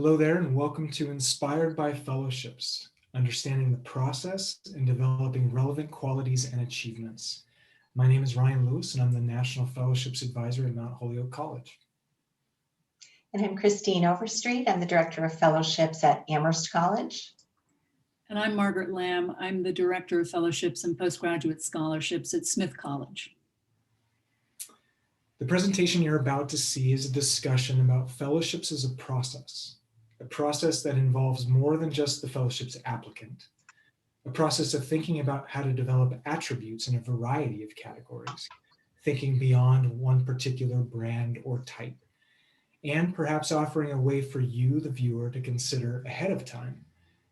Hello there, and welcome to Inspired by Fellowships, understanding the process and developing relevant qualities and achievements. My name is Ryan Lewis, and I'm the National Fellowships Advisor at Mount Holyoke College. And I'm Christine Overstreet. I'm the Director of Fellowships at Amherst College. And I'm Margaret Lamb. I'm the Director of Fellowships and Postgraduate Scholarships at Smith College. The presentation you're about to see is a discussion about fellowships as a process that involves more than just the fellowship's applicant, a process of thinking about how to develop attributes in a variety of categories, thinking beyond one particular brand or type, and perhaps offering a way for you, the viewer, to consider ahead of time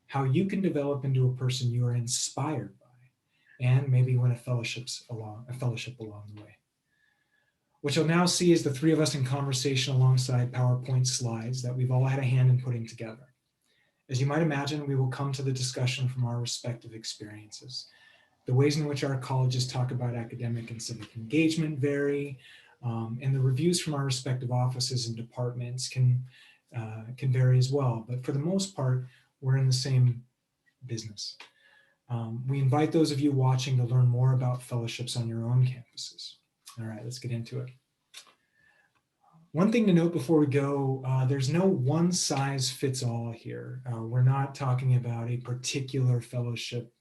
how you can develop into a person you are inspired by, and maybe win a fellowship along the way. What you'll now see is the three of us in conversation alongside PowerPoint slides that we've all had a hand in putting together. As you might imagine, we will come to the discussion from our respective experiences. The ways in which our colleges talk about academic and civic engagement vary, and the reviews from our respective offices and departments can vary as well. But for the most part, we're in the same business. We invite those of you watching to learn more about fellowships on your own campuses. All right, let's get into it. One thing to note before we go, there's no one size fits all here. We're not talking about a particular fellowship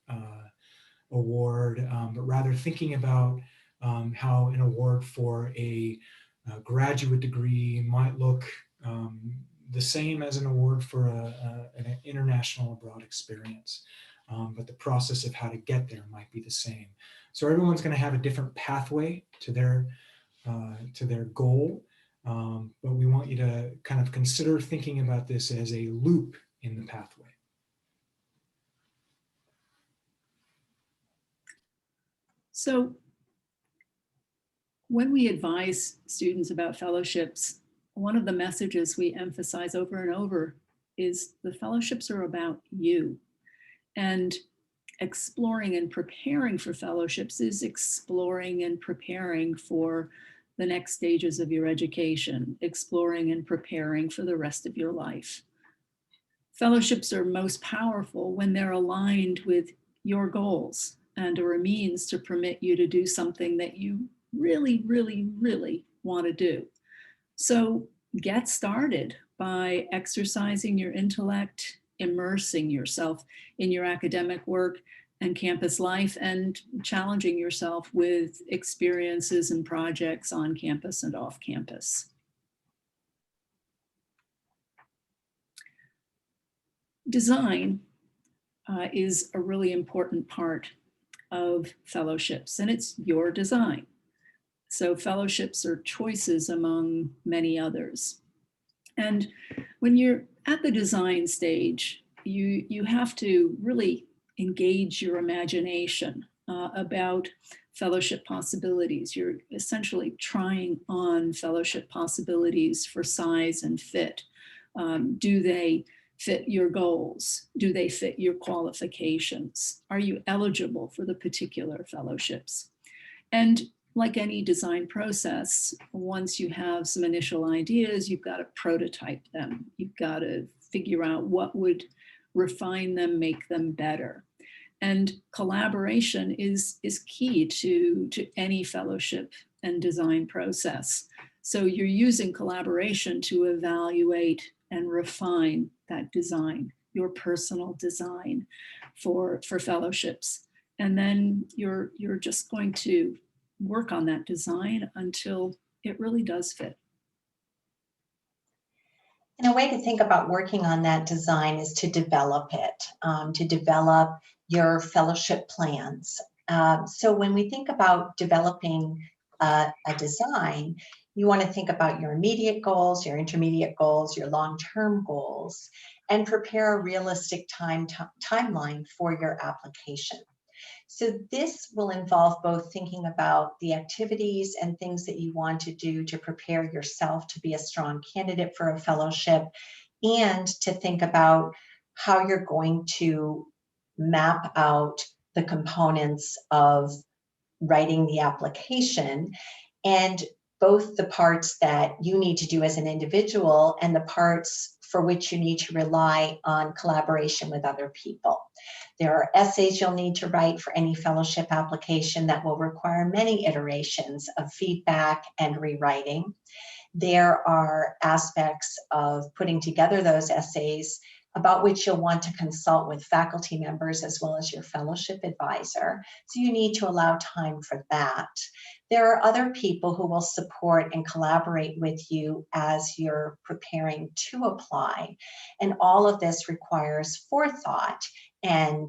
award, but rather thinking about how an award for a graduate degree might look the same as an award for an international abroad experience. But the process of how to get there might be the same. So everyone's going to have a different pathway to their goal, but we want you to kind of consider thinking about this as a loop in the pathway. So when we advise students about fellowships, one of the messages we emphasize over and over is the fellowships are about you. And exploring and preparing for fellowships is exploring and preparing for the next stages of your education, exploring and preparing for the rest of your life. Fellowships are most powerful when they're aligned with your goals and are a means to permit you to do something that you really, really, really want to do. So get started by exercising your intellect, immersing yourself in your academic work and campus life, and challenging yourself with experiences and projects on campus and off campus. Design is a really important part of fellowships, and it's your design. So fellowships are choices among many others. And when you're at the design stage, you have to really engage your imagination about fellowship possibilities. You're essentially trying on fellowship possibilities for size and fit. Do they fit your goals? Do they fit your qualifications? Are you eligible for the particular fellowships? And like any design process, once you have some initial ideas, you've got to prototype them. You've got to figure out what would refine them, make them better. And collaboration is key to any fellowship and design process. So you're using collaboration to evaluate and refine that design, your personal design for fellowships. And then you're just going to work on that design until it really does fit. And a way to think about working on that design is to develop it, to develop your fellowship plans. So when we think about developing a design, you want to think about your immediate goals, your intermediate goals, your long-term goals, and prepare a realistic timeline for your application. So this will involve both thinking about the activities and things that you want to do to prepare yourself to be a strong candidate for a fellowship, and to think about how you're going to map out the components of writing the application. And both the parts that you need to do as an individual and the parts for which you need to rely on collaboration with other people. There are essays you'll need to write for any fellowship application that will require many iterations of feedback and rewriting. There are aspects of putting together those essays about which you'll want to consult with faculty members as well as your fellowship advisor. So you need to allow time for that. There are other people who will support and collaborate with you as you're preparing to apply. And all of this requires forethought and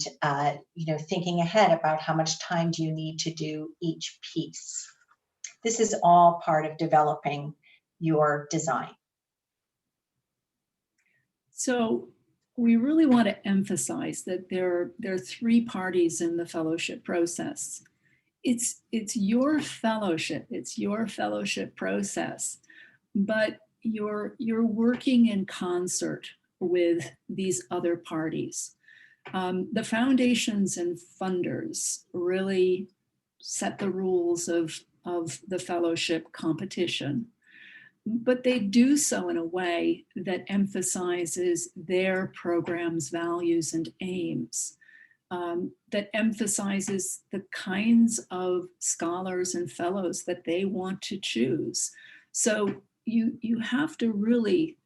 thinking ahead about how much time do you need to do each piece. This is all part of developing your design. So we really want to emphasize that there are three parties in the fellowship process. It's your fellowship, it's your fellowship process, but you're working in concert with these other parties. The foundations and funders really set the rules of the fellowship competition, but they do so in a way that emphasizes their program's values and aims, that emphasizes the kinds of scholars and fellows that they want to choose. So you have to really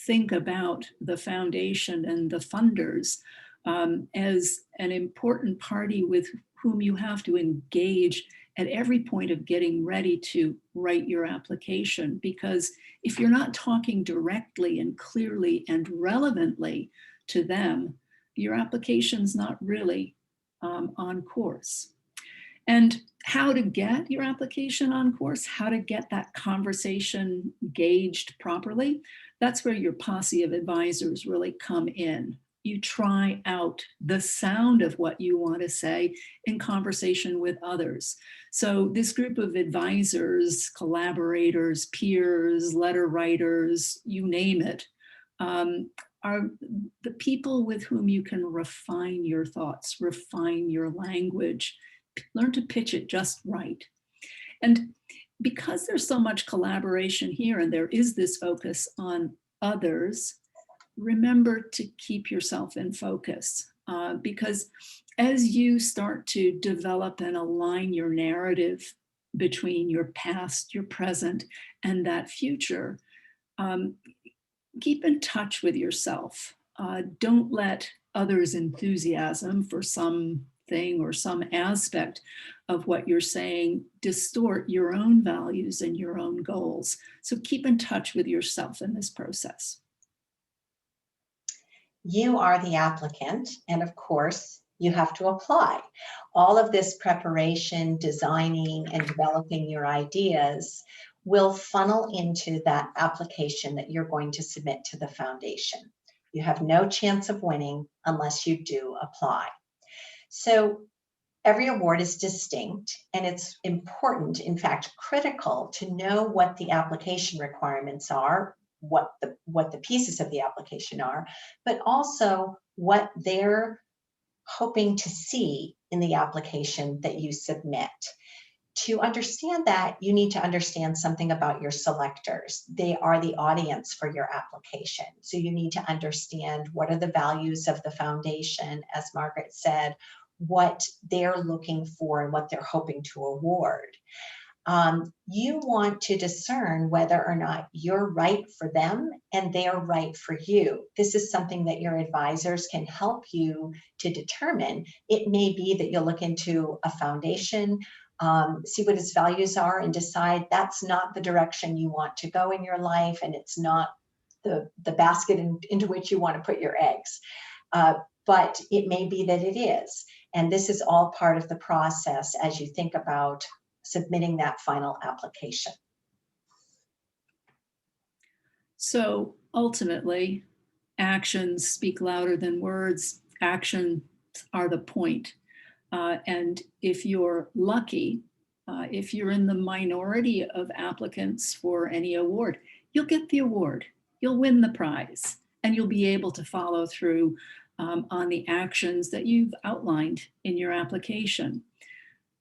think about the foundation and the funders as an important party with whom you have to engage at every point of getting ready to write your application. Because if you're not talking directly and clearly and relevantly to them, your application's not really on course. And how to get your application on course, how to get that conversation gauged properly, that's where your posse of advisors really come in. You try out the sound of what you want to say in conversation with others. So this group of advisors, collaborators, peers, letter writers, you name it, are the people with whom you can refine your thoughts, refine your language, learn to pitch it just right. And because there's so much collaboration here and there is this focus on others, remember to keep yourself in focus, because as you start to develop and align your narrative between your past, your present, and that future, keep in touch with yourself. Don't let others' enthusiasm for something or some aspect of what you're saying distort your own values and your own goals. So keep in touch with yourself in this process. You are the applicant, and of course, you have to apply. All of this preparation, designing, and developing your ideas will funnel into that application that you're going to submit to the foundation. You have no chance of winning unless you do apply. So every award is distinct, and it's important, in fact, critical to know what the application requirements are, what the pieces of the application are, but also what they're hoping to see in the application that you submit. To understand that, you need to understand something about your selectors. They are the audience for your application. So you need to understand what are the values of the foundation, as Margaret said, what they're looking for and what they're hoping to award. You want to discern whether or not you're right for them and they're right for you. This is something that your advisors can help you to determine. It may be that you'll look into a foundation, see what its values are, and decide that's not the direction you want to go in your life, and it's not the basket into which you want to put your eggs. But it may be that it is. And this is all part of the process as you think about submitting that final application. So ultimately, actions speak louder than words. Actions are the point. And if you're lucky, if you're in the minority of applicants for any award, you'll get the award, you'll win the prize, and you'll be able to follow through on the actions that you've outlined in your application.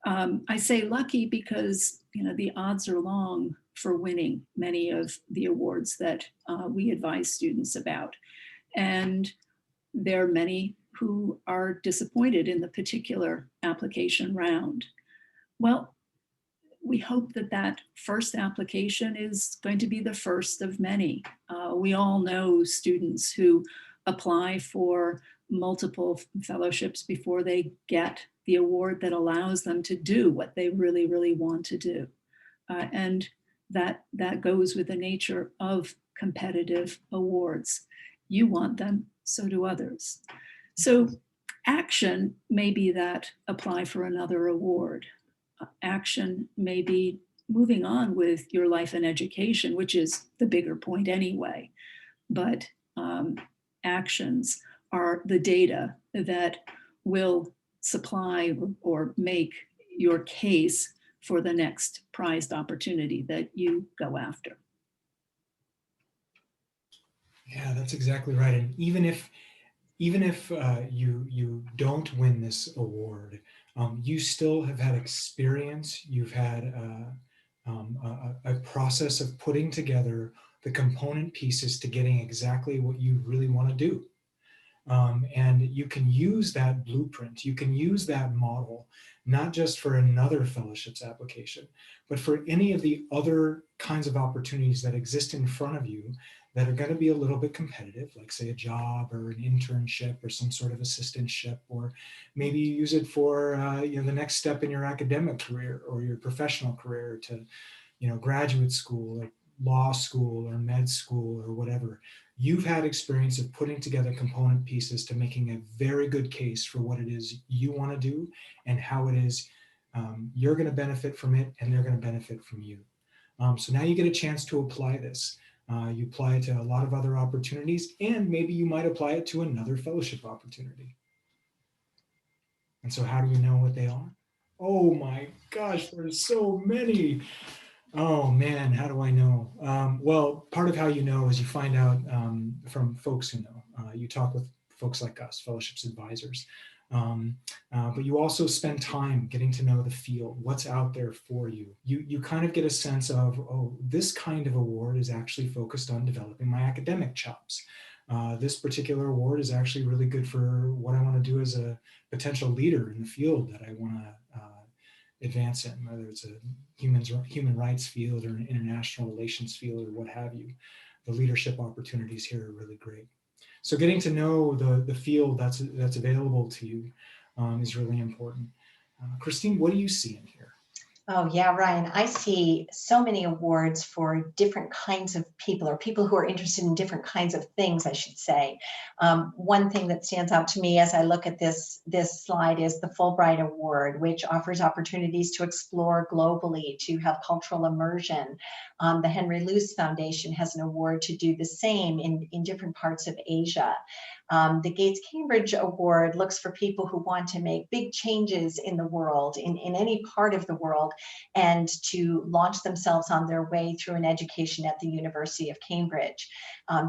I say lucky because the odds are long for winning many of the awards that we advise students about. And there are many who are disappointed in the particular application round. Well, we hope that that first application is going to be the first of many. We all know students who apply for multiple fellowships before they get the award that allows them to do what they really, really want to do. And that goes with the nature of competitive awards. You want them, so do others. So action may be that apply for another award. Action may be moving on with your life and education, which is the bigger point anyway. But actions are the data that will supply or make your case for the next prized opportunity that you go after. Yeah, that's exactly right. And even if you don't win this award, you still have had experience. You've had a process of putting together the component pieces to getting exactly what you really want to do. And you can use that blueprint, you can use that model, not just for another fellowships application, but for any of the other kinds of opportunities that exist in front of you that are going to be a little bit competitive, like say a job or an internship or some sort of assistantship, or maybe you use it for the next step in your academic career or your professional career to graduate school or law school or med school or whatever. You've had experience of putting together component pieces to making a very good case for what it is you want to do and how it is you're going to benefit from it and they're going to benefit from you. So now you get a chance to apply this. You apply it to a lot of other opportunities, and maybe you might apply it to another fellowship opportunity. And so how do we know what they are? Oh my gosh, there's so many. Oh man, how do I know? Well, part of how you know is you find out from folks who know. You talk with folks like us, fellowships advisors. But you also spend time getting to know the field, what's out there for you. You kind of get a sense of, oh, this kind of award is actually focused on developing my academic chops. This particular award is actually really good for what I want to do as a potential leader in the field that I want to advance in, whether it's a human rights field or an international relations field or what have you. The leadership opportunities here are really great. So getting to know the field that's available to you is really important. Christine, what do you see in here? Oh yeah, Ryan, I see so many awards for different kinds of people, or people who are interested in different kinds of things, I should say. One thing that stands out to me as I look at this slide is the Fulbright Award, which offers opportunities to explore globally, to have cultural immersion. The Henry Luce Foundation has an award to do the same in different parts of Asia. The Gates Cambridge Award looks for people who want to make big changes in the world, in any part of the world, and to launch themselves on their way through an education at the University of Cambridge.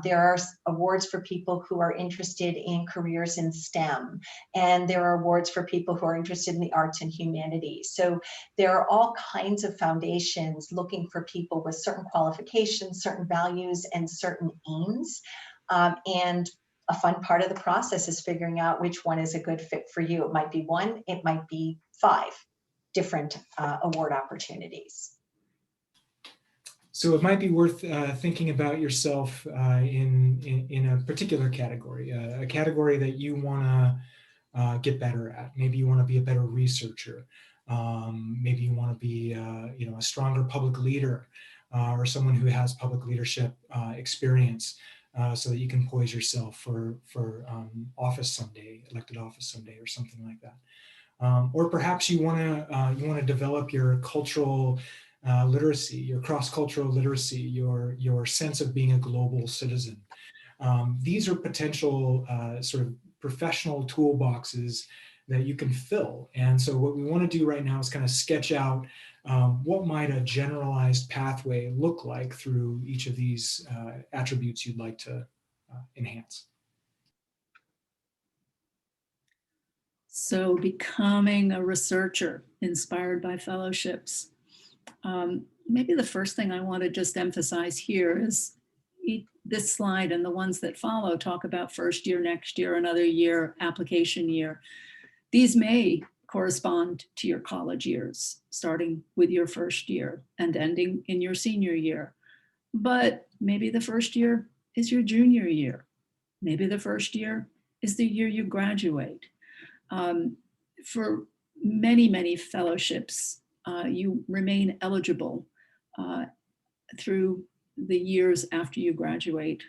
There are awards for people who are interested in careers in STEM, and there are awards for people who are interested in the arts and humanities. So there are all kinds of foundations looking for people with certain qualifications, certain values, and certain aims. And a fun part of the process is figuring out which one is a good fit for you. It might be one, it might be 5 different award opportunities. So it might be worth thinking about yourself in a particular category, a category that you want to get better at. Maybe you want to be a better researcher. Maybe you want to be a stronger public leader or someone who has public leadership experience. So that you can poise yourself for office someday, elected office someday, or something like that. Or perhaps you want to develop your cultural literacy, your cross-cultural literacy, your sense of being a global citizen. These are potential sort of professional toolboxes that you can fill. And so what we want to do right now is kind of sketch out what might a generalized pathway look like through each of these attributes you'd like to enhance. So becoming a researcher inspired by fellowships. maybe the first thing I want to just emphasize here is this slide and the ones that follow talk about first year, next year, another year, application year. These may correspond to your college years, starting with your first year and ending in your senior year. But maybe the first year is your junior year. Maybe the first year is the year you graduate. For many, many fellowships, you remain eligible through the years after you graduate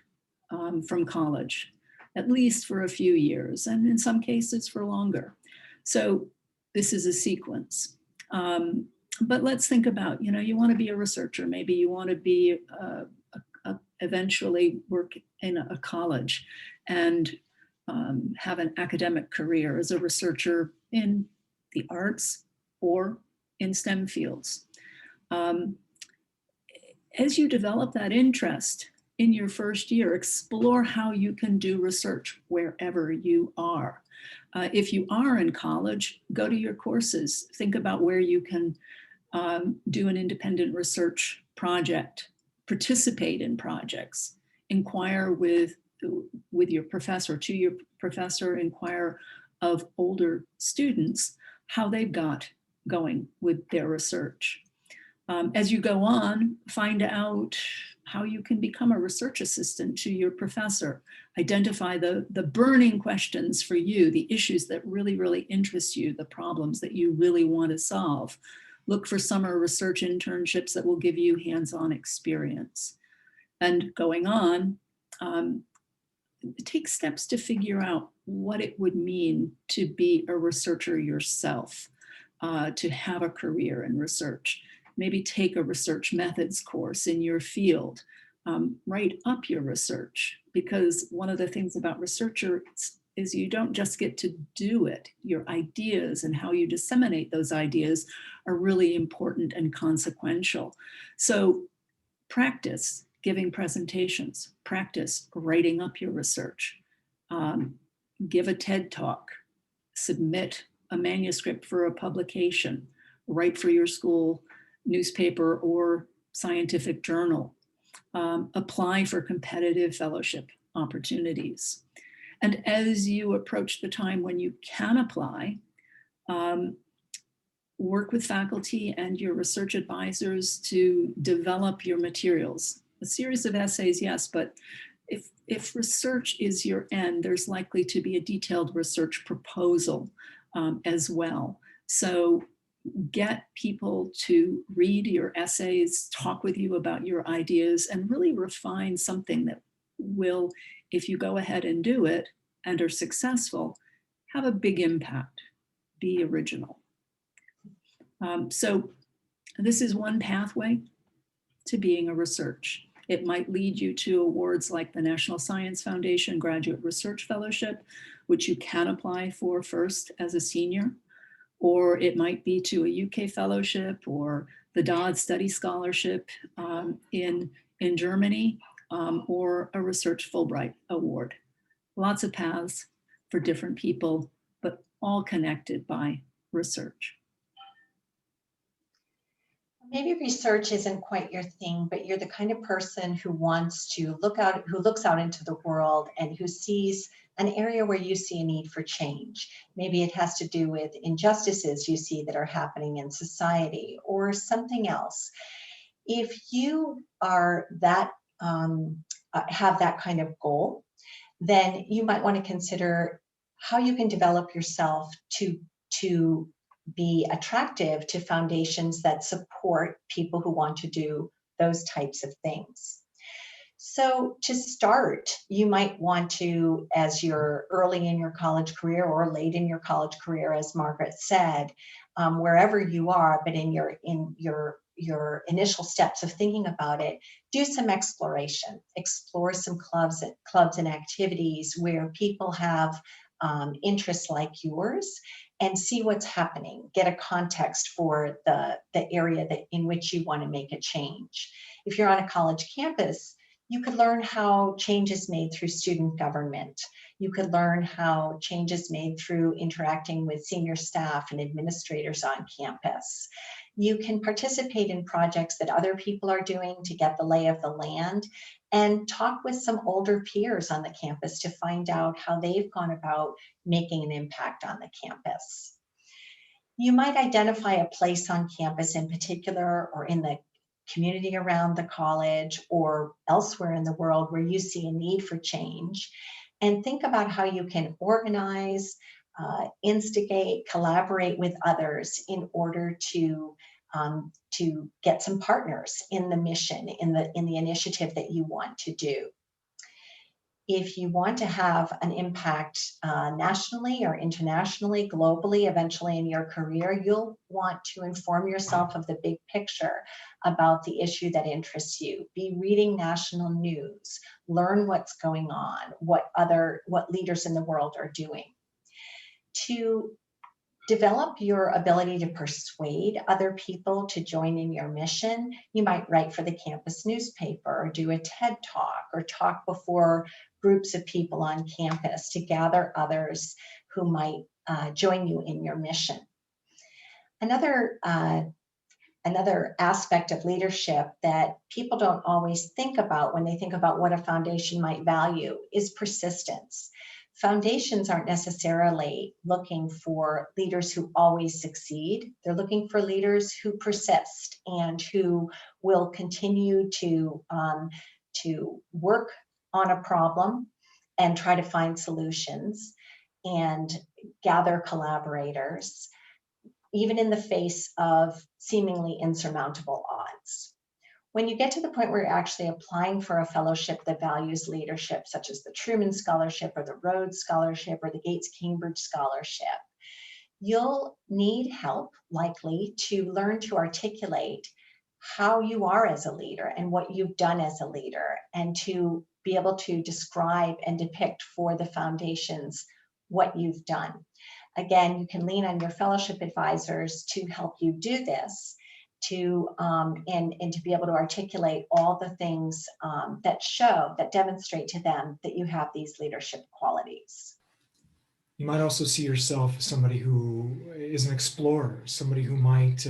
from college, at least for a few years, and in some cases for longer. So this is a sequence. But let's think about, you want to be a researcher. Maybe you want to be eventually work in a college and have an academic career as a researcher in the arts or in STEM fields. As you develop that interest in your first year, explore how you can do research wherever you are. If you are in college, go to your courses. Think about where you can do an independent research project, participate in projects, inquire with your professor, to your professor, inquire of older students how they've got going with their research. As you go on, find out how you can become a research assistant to your professor. Identify the burning questions for you, the issues that really, really interest you, the problems that you really want to solve. Look for summer research internships that will give you hands-on experience. And going on, take steps to figure out what it would mean to be a researcher yourself, to have a career in research. Maybe take a research methods course in your field. Write up your research, because one of the things about researchers is you don't just get to do it. Your ideas and how you disseminate those ideas are really important and consequential. So practice giving presentations, practice writing up your research, give a TED talk, submit a manuscript for a publication, write for your school newspaper or scientific journal, apply for competitive fellowship opportunities. And as you approach the time when you can apply, work with faculty and your research advisors to develop your materials. A series of essays, yes, but if research is your end, there's likely to be a detailed research proposal as well. So get people to read your essays, talk with you about your ideas, and really refine something that will, if you go ahead and do it and are successful, have a big impact. Be original. So this is one pathway to being a research. It might lead you to awards like the National Science Foundation Graduate Research Fellowship, which you can apply for first as a senior. Or it might be to a UK fellowship or the Dodd Study Scholarship in Germany, or a Research Fulbright Award. Lots of paths for different people, but all connected by research. Maybe research isn't quite your thing, but you're the kind of person who wants to who looks out into the world and who sees an area where you see a need for change. Maybe it has to do with injustices you see that are happening in society or something else. If you are that, have that kind of goal, then you might want to consider how you can develop yourself to be attractive to foundations that support people who want to do those types of things. So to start, you might want to, as you're early in your college career or late in your college career, as Margaret said, wherever you are, but in your initial steps of thinking about it, do some exploration, explore some clubs and activities where people have interests like yours, and see what's happening. Get a context for the area in which you want to make a change. If you're on a college campus, you could learn how change is made through student government. You could learn how change is made through interacting with senior staff and administrators on campus. You can participate in projects that other people are doing to get the lay of the land, and talk with some older peers on the campus to find out how they've gone about making an impact on the campus. You might identify a place on campus in particular, or in the community around the college or elsewhere in the world, where you see a need for change, and think about how you can organize, instigate, collaborate with others in order to get some partners in the mission, in the initiative that you want to do. If you want to have an impact nationally or internationally, globally, eventually in your career, you'll want to inform yourself of the big picture about the issue that interests you. Be reading national news, learn what's going on, what leaders in the world are doing. To develop your ability to persuade other people to join in your mission, you might write for the campus newspaper, or do a TED Talk, or talk before groups of people on campus to gather others who might join you in your mission. Another aspect of leadership that people don't always think about when they think about what a foundation might value is persistence. Foundations aren't necessarily looking for leaders who always succeed. They're looking for leaders who persist and who will continue to work on a problem and try to find solutions and gather collaborators, even in the face of seemingly insurmountable odds. When you get to the point where you're actually applying for a fellowship that values leadership, such as the Truman Scholarship or the Rhodes Scholarship or the Gates Cambridge Scholarship, you'll need help, likely, to learn to articulate how you are as a leader and what you've done as a leader, and to be able to describe and depict for the foundations what you've done. Again, you can lean on your fellowship advisors to help you do this, and to be able to articulate all the things that demonstrate to them that you have these leadership qualities. You might also see yourself as somebody who is an explorer, somebody who might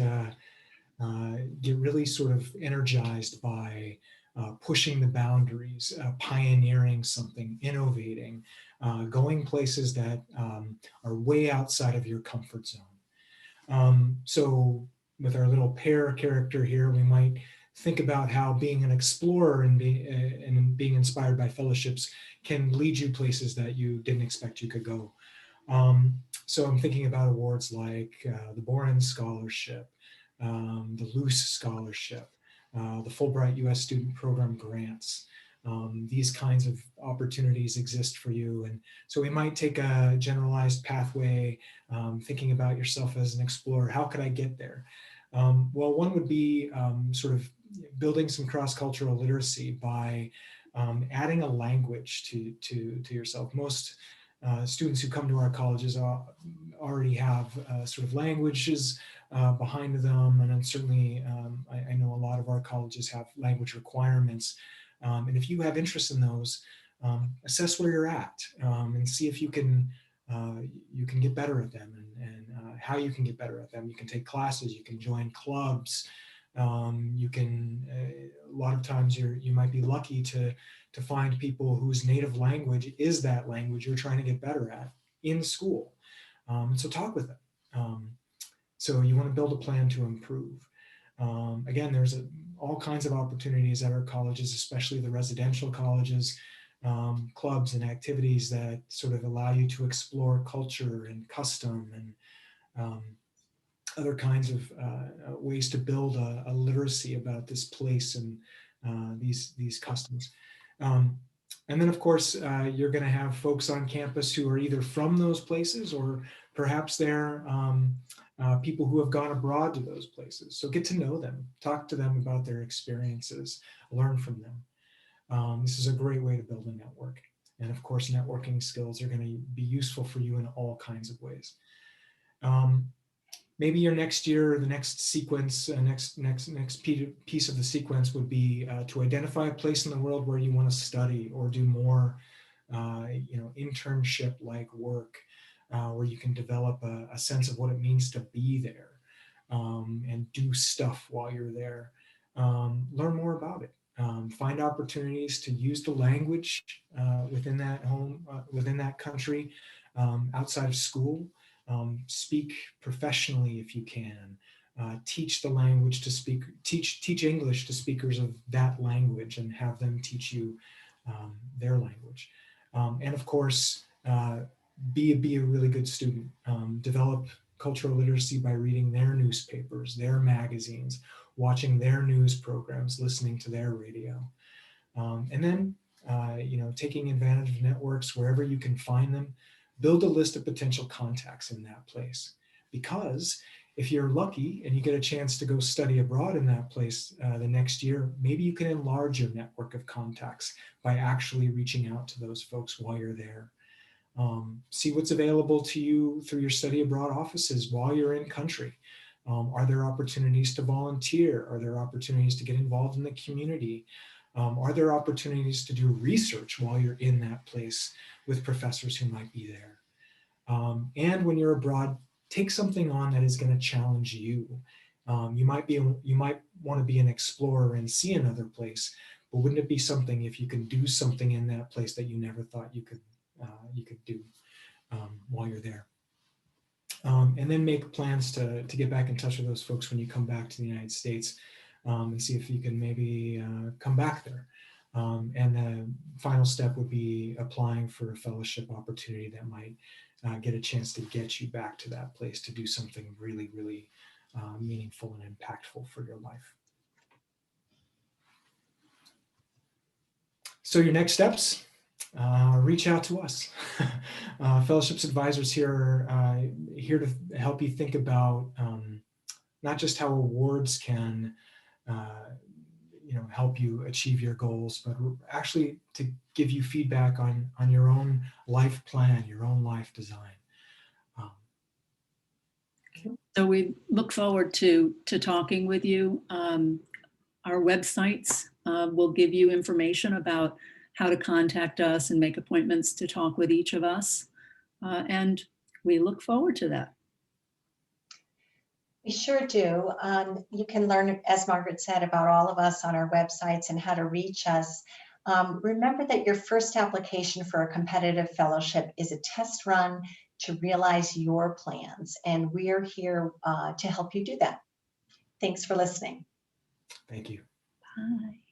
get really sort of energized by pushing the boundaries, pioneering something, innovating, going places that are way outside of your comfort zone. So with our little pair character here, we might think about how being an explorer and being inspired by fellowships can lead you places that you didn't expect you could go. So I'm thinking about awards like the Boren Scholarship, the Luce Scholarship, the Fulbright U.S. Student Program grants. These kinds of opportunities exist for you. And so we might take a generalized pathway, thinking about yourself as an explorer. How could I get there? Well, one would be sort of building some cross-cultural literacy by adding a language to yourself. Most students who come to our colleges already have sort of languages behind them, and then certainly I know a lot of our colleges have language requirements. And if you have interest in those, assess where you're at and see if you can get better at them, and how you can get better at them. You can take classes, you can join clubs, you can, a lot of times you might be lucky to find people whose native language is that language you're trying to get better at in school. So talk with them. So you want to build a plan to improve. Again, there's all kinds of opportunities at our colleges, especially the residential colleges, clubs and activities that sort of allow you to explore culture and custom and other kinds of ways to build a literacy about this place and these customs. And then, of course, you're going to have folks on campus who are either from those places, or perhaps they're people who have gone abroad to those places. So get to know them, talk to them about their experiences, learn from them. This is a great way to build a network. And of course, networking skills are going to be useful for you in all kinds of ways. Maybe your next year, the next sequence, next piece of the sequence would be to identify a place in the world where you want to study or do more, internship-like work, where you can develop a sense of what it means to be there. and do stuff while you're there. Learn more about it. Find opportunities to use the language within that home, within that country, outside of school. Speak professionally if you can. Teach the language to teach English to speakers of that language and have them teach you their language. And of course, be a really good student. Develop cultural literacy by reading their newspapers, their magazines, watching their news programs, listening to their radio. And then, taking advantage of networks wherever you can find them. Build a list of potential contacts in that place. Because if you're lucky and you get a chance to go study abroad in that place the next year, maybe you can enlarge your network of contacts by actually reaching out to those folks while you're there. See what's available to you through your study abroad offices while you're in country. Are there opportunities to volunteer? Are there opportunities to get involved in the community? Are there opportunities to do research while you're in that place with professors who might be there? And when you're abroad, take something on that is going to challenge you. You might want to be an explorer and see another place, but wouldn't it be something if you can do something in that place that you never thought you could do while you're there? And then make plans to get back in touch with those folks when you come back to the United States, and see if you can maybe come back there. And the final step would be applying for a fellowship opportunity that might get a chance to get you back to that place to do something really, really meaningful and impactful for your life. So your next steps, reach out to us. Fellowships advisors here are here to help you think about not just how awards can help you achieve your goals, but actually to give you feedback on your own life plan, your own life design. So we look forward to talking with you. Our websites will give you information about how to contact us and make appointments to talk with each of us. And we look forward to that. We sure do. You can learn, as Margaret said, about all of us on our websites and how to reach us. Remember that your first application for a competitive fellowship is a test run to realize your plans, and we're here to help you do that. Thanks for listening. Thank you. Bye.